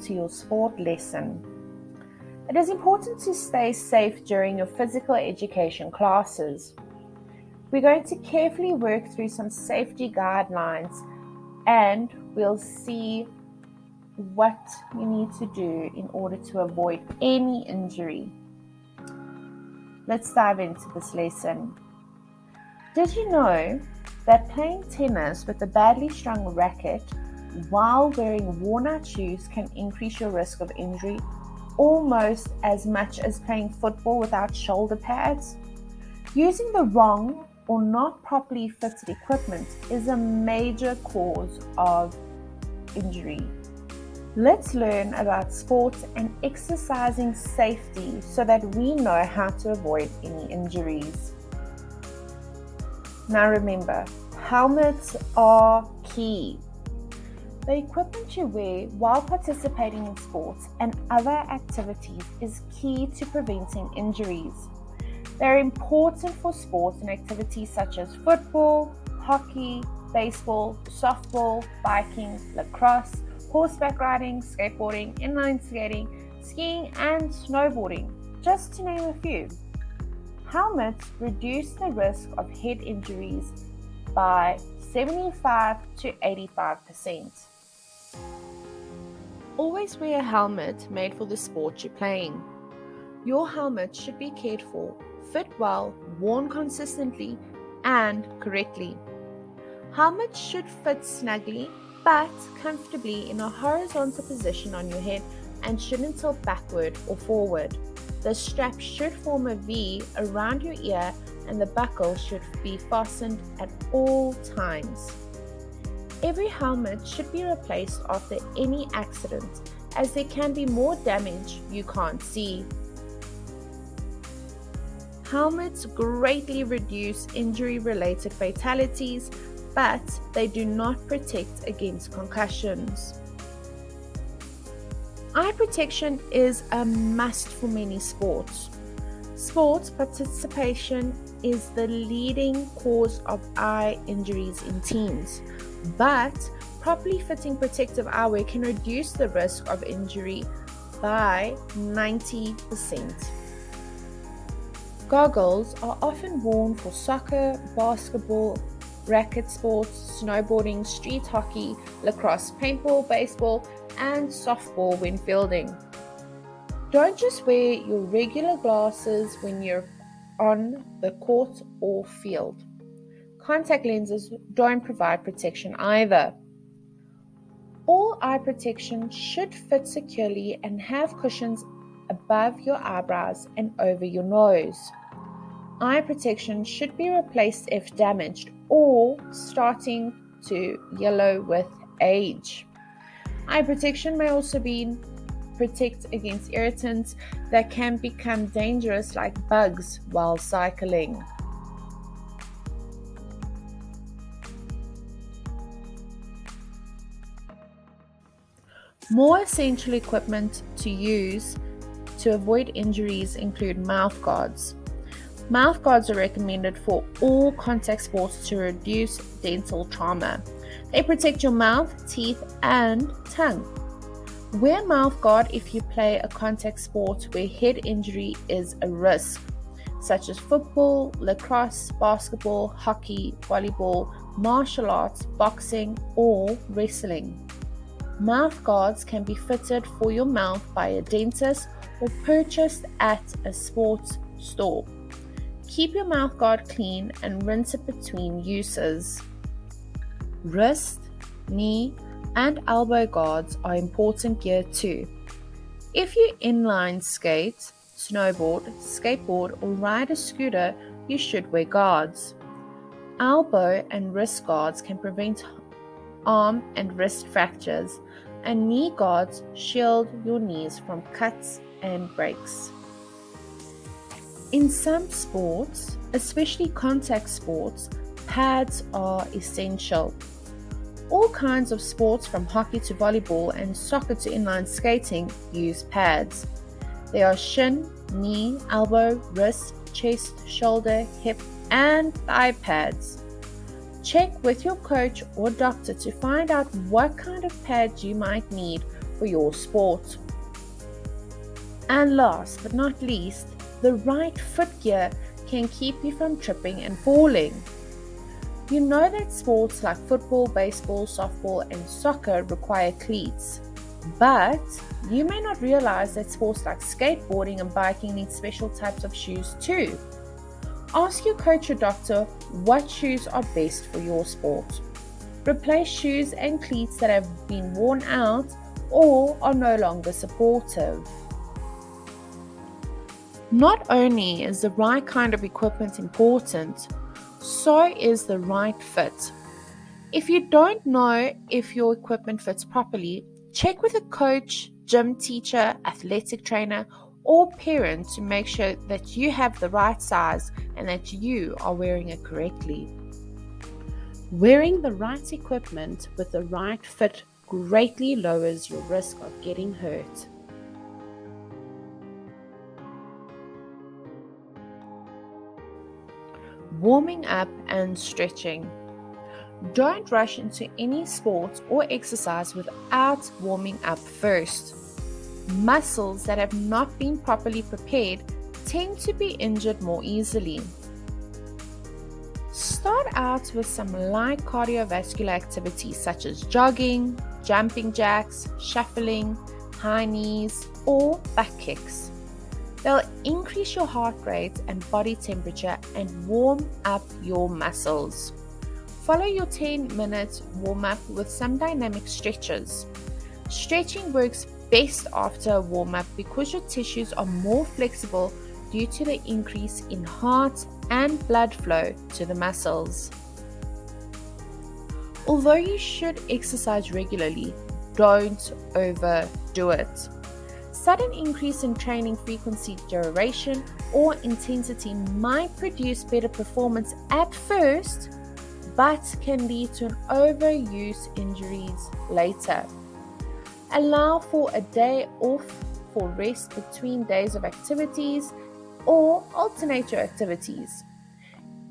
to your sport lesson. It is important to stay safe during your physical education classes. We're going to carefully work through some safety guidelines and we'll see what you need to do in order to avoid any injury. Let's dive into this lesson. Did you know that playing tennis with a badly strung racket while wearing worn-out shoes can increase your risk of injury almost as much as playing football without shoulder pads? Using the wrong or not properly fitted equipment is a major cause of injury. Let's learn about sports and exercising safety so that we know how to avoid any injuries. Now remember, helmets are key. The equipment you wear while participating in sports and other activities is key to preventing injuries. They're important for sports and activities such as football, hockey, baseball, softball, biking, lacrosse, horseback riding, skateboarding, inline skating, skiing, and snowboarding, just to name a few. Helmets reduce the risk of head injuries by 75 to 85%. Always wear a helmet made for the sport you're playing. Your helmet should be cared for, fit well, worn consistently, and correctly. Helmets should fit snugly but comfortably in a horizontal position on your head and shouldn't tilt backward or forward. The strap should form a V around your ear and the buckle should be fastened at all times. Every helmet should be replaced after any accident, as there can be more damage you can't see. Helmets greatly reduce injury-related fatalities, but they do not protect against concussions. Eye protection is a must for many sports. Sports participation is the leading cause of eye injuries in teens, but properly fitting protective eyewear can reduce the risk of injury by 90%. Goggles are often worn for soccer, basketball, racket sports, snowboarding, street hockey, lacrosse, paintball, baseball, and softball when fielding. Don't just wear your regular glasses when you're on the court or field. Contact lenses don't provide protection either. All eye protection should fit securely and have cushions above your eyebrows and over your nose. Eye protection should be replaced if damaged or starting to yellow with age. Eye protection may also be protect against irritants that can become dangerous like bugs while cycling. More essential equipment to use to avoid injuries include mouth guards. Mouth guards are recommended for all contact sports to reduce dental trauma. They protect your mouth, teeth, and tongue. Wear a mouth guard if you play a contact sport where head injury is a risk, such as football, lacrosse, basketball, hockey, volleyball, martial arts, boxing, or wrestling. Mouth guards can be fitted for your mouth by a dentist or purchased at a sports store. Keep your mouth guard clean and rinse it between uses. Wrist, knee, and elbow guards are important gear too. If you inline skate, snowboard, skateboard, or ride a scooter, you should wear guards. Elbow and wrist guards can prevent arm and wrist fractures, and knee guards shield your knees from cuts and breaks. In some sports, especially contact sports, pads are essential. All kinds of sports from hockey to volleyball and soccer to inline skating use pads. They are shin, knee, elbow, wrist, chest, shoulder, hip, and thigh pads. Check with your coach or doctor to find out what kind of pads you might need for your sport. And last but not least, the right footgear can keep you from tripping and falling. You know that sports like football, baseball, softball, and soccer require cleats, but you may not realize that sports like skateboarding and biking need special types of shoes too. Ask your coach or doctor what shoes are best for your sport. Replace shoes and cleats that have been worn out or are no longer supportive. Not only is the right kind of equipment important, so is the right fit. If you don't know if your equipment fits properly, check with a coach, gym teacher, athletic trainer, or parent to make sure that you have the right size and that you are wearing it correctly. Wearing the right equipment with the right fit greatly lowers your risk of getting hurt. Warming up and stretching. Don't rush into any sport or exercise without warming up first. Muscles that have not been properly prepared tend to be injured more easily. Start out with some light cardiovascular activities such as jogging, jumping jacks, shuffling, high knees, or back kicks. They'll increase your heart rate and body temperature and warm up your muscles. Follow your 10-minute warm-up with some dynamic stretches. Stretching works best after a warm-up because your tissues are more flexible due to the increase in heart and blood flow to the muscles. Although you should exercise regularly, don't overdo it. Sudden increase in training frequency, duration, or intensity might produce better performance at first, but can lead to an overuse injuries later. Allow for a day off for rest between days of activities or alternate your activities.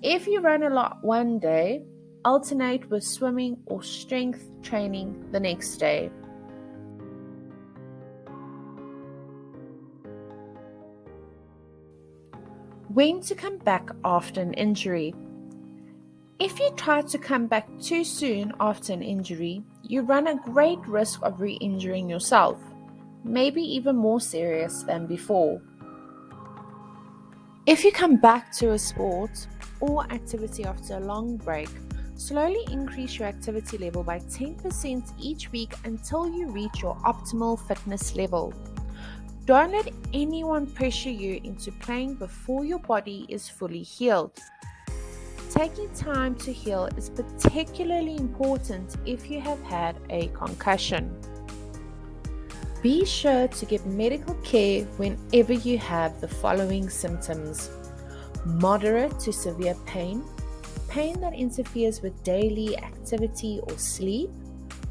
If you run a lot one day, alternate with swimming or strength training the next day. When to come back after an injury. If you try to come back too soon after an injury, you run a great risk of re-injuring yourself, maybe even more serious than before. If you come back to a sport or activity after a long break, slowly increase your activity level by 10% each week until you reach your optimal fitness level. Don't let anyone pressure you into playing before your body is fully healed. Taking time to heal is particularly important if you have had a concussion. Be sure to get medical care whenever you have the following symptoms: moderate to severe pain, pain that interferes with daily activity or sleep,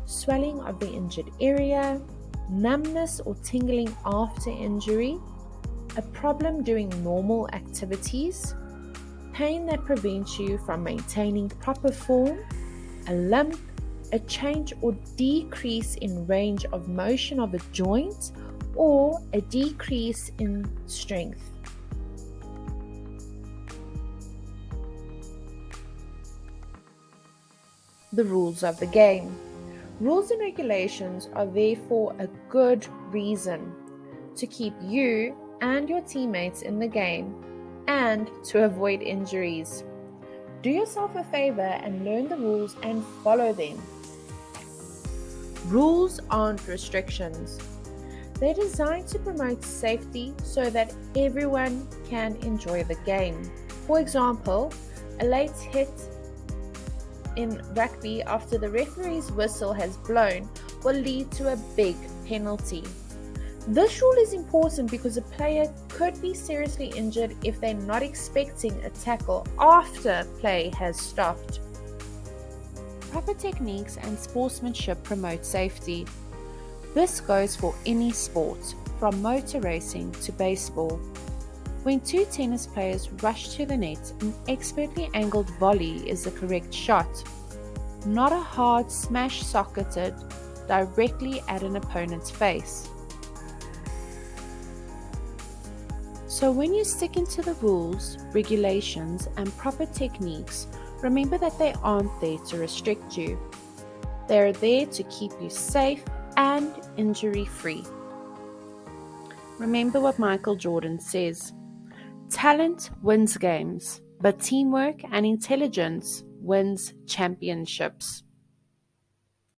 swelling of the injured area, numbness or tingling after injury, a problem doing normal activities, pain that prevents you from maintaining proper form, a limp, a change or decrease in range of motion of a joint, or a decrease in strength. The rules of the game. Rules and regulations are there for a good reason: to keep you and your teammates in the game and to avoid injuries. Do yourself a favor and learn the rules and follow them. Rules aren't restrictions. They're designed to promote safety so that everyone can enjoy the game. For example, a late hit in rugby after the referee's whistle has blown will lead to a big penalty. This rule is important because a player could be seriously injured if they're not expecting a tackle after play has stopped. Proper techniques and sportsmanship promote safety. This goes for any sport, from motor racing to baseball. When two tennis players rush to the net, an expertly angled volley is the correct shot, not a hard smash-socketed directly at an opponent's face. So when you stick into the rules, regulations, and proper techniques, remember that they aren't there to restrict you. They are there to keep you safe and injury-free. Remember what Michael Jordan says, "Talent wins games, but teamwork and intelligence wins championships."